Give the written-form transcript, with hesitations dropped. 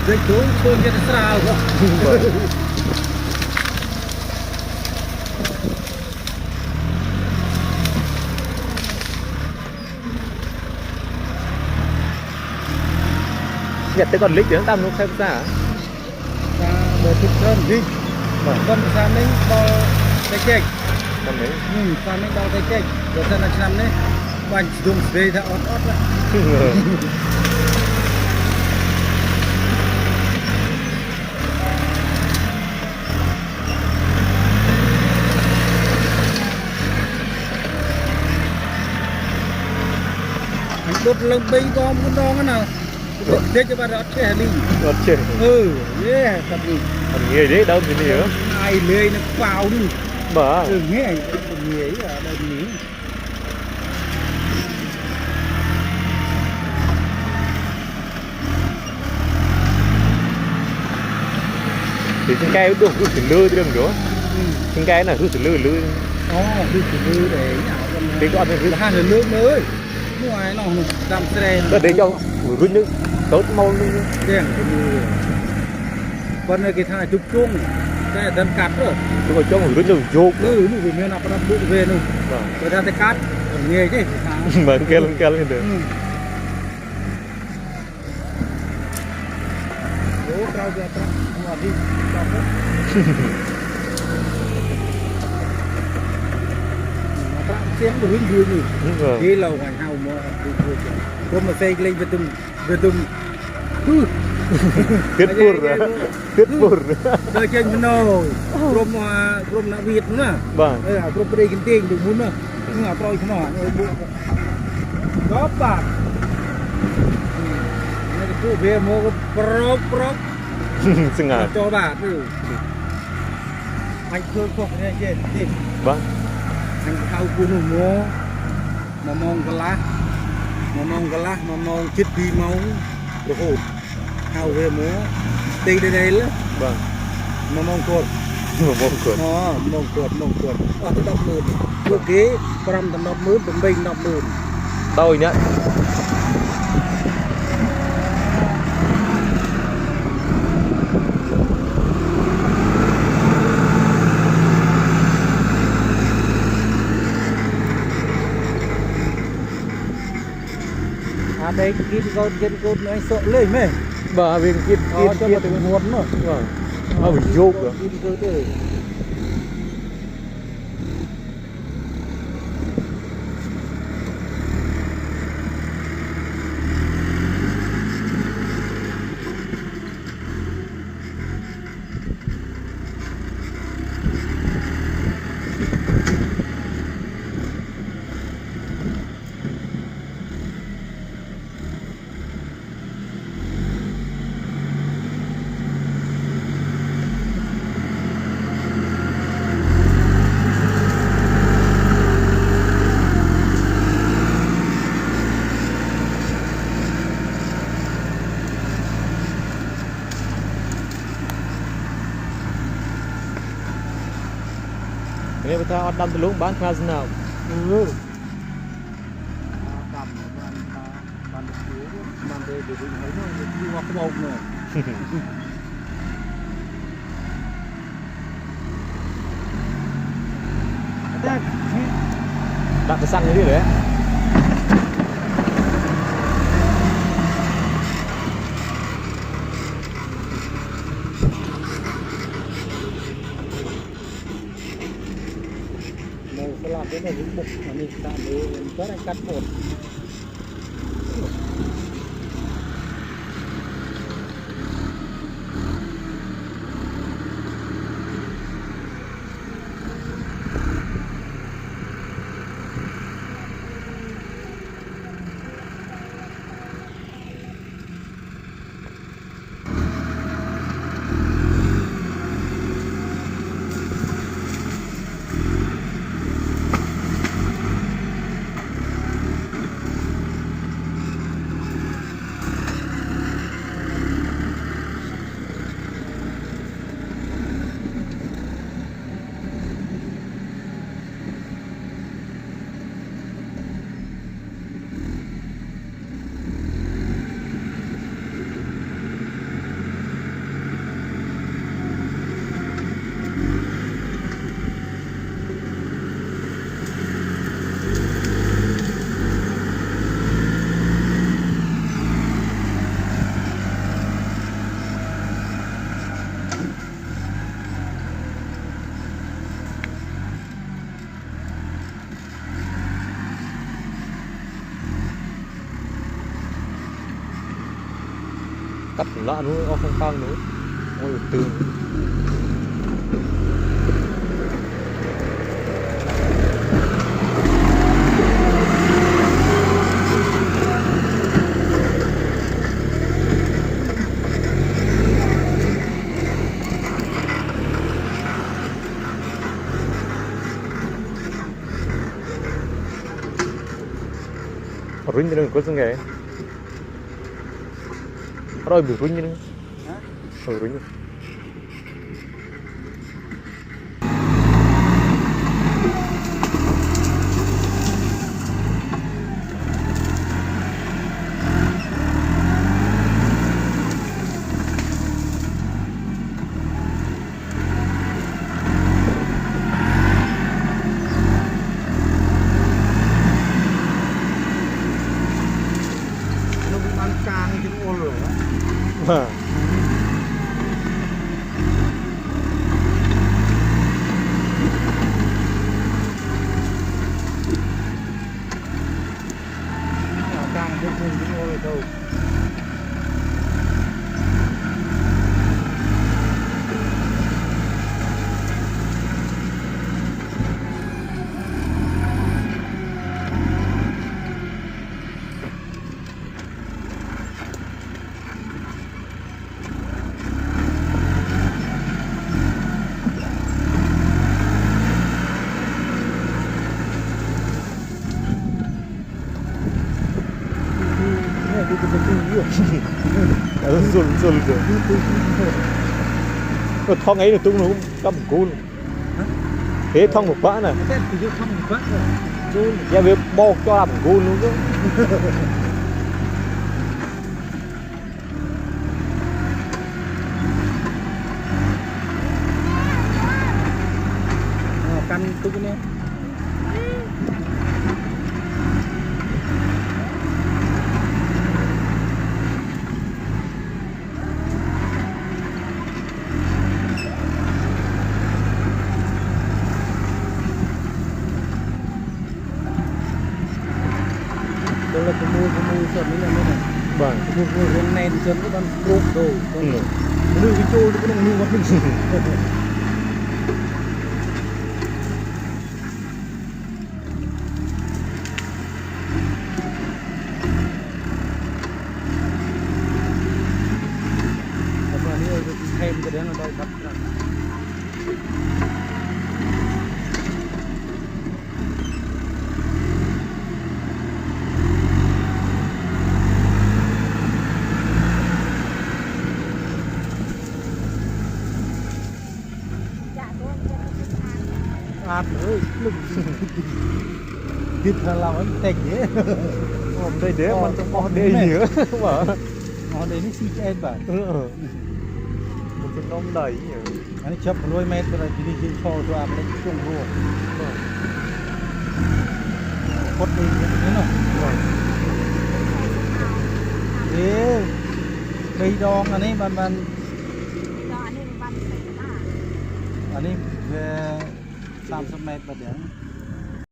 dây thú phương cho nó sao nhặt tới còn lít tiếng tăm lúc xem xa để thực hơn đi con sao mấy bao tay chênh tầm đấy sao mấy bao tay chênh rồi sao nó làm đấy bánh dùng về ra ót ót lại anh đốt lông bay bom con đo cái nào thế cho bạn ót chè đi ót chè yeah thật đi còn nghề đấy đâu thì nữa ai lười nó vào đi mở nghe anh nghề ấy ở đây nghề thì trên cây được rút từ lư đường đó trên cây này rút từ lư rút từ lư để nhào cái con này rút hai lần nước mới ngoài nó làm xe đợt đấy cho rút nước tốt mau luôn đèn con này cái thằng chụp chung cái đâm cắt rồi tôi còn cho một rút nước vô nó vì miền nào nó bự về luôn người ta cắt còn nghề chứ mà kêu lên được trao ra trao đi trao hết xem được hướng dương gì đi lâu ngày hào mà có mà xây lên về tung tiết bur đời chơi mình nồi rom nạ Việt nữa vâng rom đây kinh tiền được muốn nữa nhưng mà tôi không hỏi đó bạn này cái cụ về mua pro xinh à cho bà từ anh thương không nghe trên đi vâng anh thao cung mua mà mong cái lá mà mong chết đi máu rồi hụt thao về mua tì đây lắm vâng mà mong cột mong cột ở cái đập mượn lúc kế pram tầm đập mướn tầm bình đập mượn đôi nhá đây kim con anh sợ lên mày bà viên kim cho một tình huống nữa mà bị vô cơ Ini betul adam telung ban keras nào. Ban đây để thấy nó đi qua cái bông này. Đặt cái xăng cái gì đấy. Làm cái này cũng bục mà mình tạm để có này cắt một cắt lạ nó ở phong phang nó ngồi từ ruin như có gì nghe rồi bị ruin như rồi ruin mà càng được cùng cái ngôi đâu rồi rồi thong ấy là tung nó cầm côn thế thong một bã này giờ việc bo cho làm côn luôn chứ căn tung cái này là cái mua sơn này này vâng mua rong này sơn cái con rốt đồ con nuôi cái trâu nó cũng nuôi con mình mà nếu thêm cái đấy nó đâu bắt ra ăn ơi lưng thịt là làm anh tạch nhé hôm đây để mình trong món đây nữa mà món đấy nó xì chen bà một cái nông đầy nhỉ anh chấp một đôi mét rồi thì đi trên cho ăn lấy chung luôn cốt đi thế nào thế cây đòn anh ấy ban anh ấy về 30 mét và đến